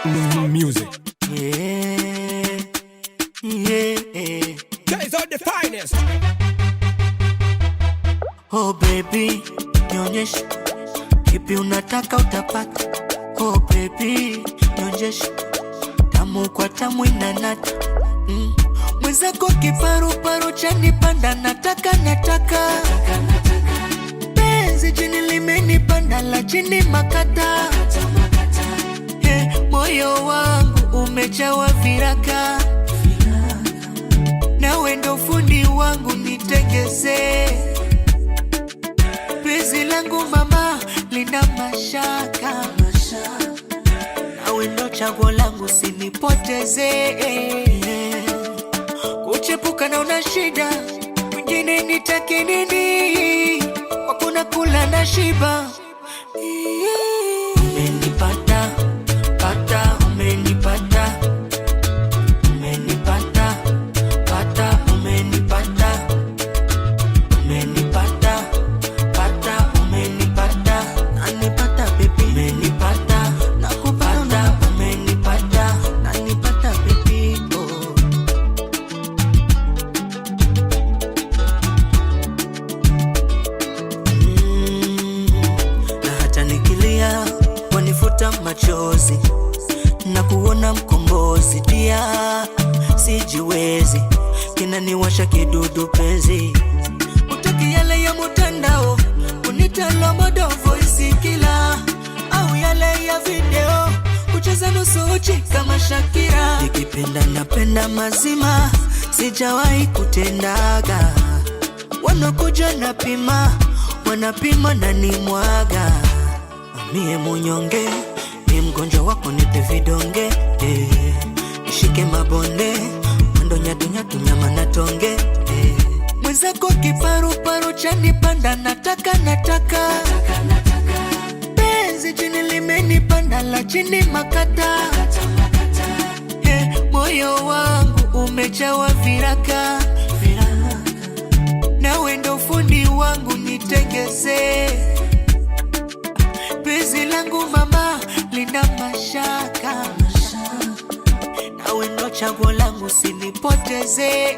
Music. Yeah, yeah. Guys are the finest. Oh baby, nionyeshe kipi unataka utapata. Oh baby, nionyeshe tamu kwa tamu inanata. Mwenzako kiparu chanipanda nataka. Penzi jini limenipanda la chini makata. Moyo wangu umejawa viraka. Nawe ndo fundi wangu nitengeze. Penzi langu mama lina mashaka. Nawe ndo chaguo langu sinipoteze. Kuchepuka na una shida, mwingine nitake nini? Wakuna kula na shiba. Umenipata, pata, umenipata. Umenipata, pata, umenipata. Umenipata, pata, umenipata. Nanipata baby, umenipata. Nakupata, umenipata. Nanipata baby, oh. Na hata nikilia wanifuta machozi na kuona mkombozi dia sijiwezi kinaniwasha kidudu penzi utaki yale ya mutandao unitalo modo voice kila au yale ya video kucheza nusu uchi kama Shakira nikipenda napenda mazima sijawahi kutendaga wanokuja napima wanapima na nimwaga mie munyonge ni mgonjwa wako nipe vidonge nishike mabonde mwendo nyatu nyama na tonge mwenzako kiparu chanipanda nataka penzi jini limenipanda la chini makata moyo wangu umejawa viraka nawe ndo fundi wangu nitengeze. Penzi langu mama lina mashaka. Nawe ndo chaguo langu sinipoteze.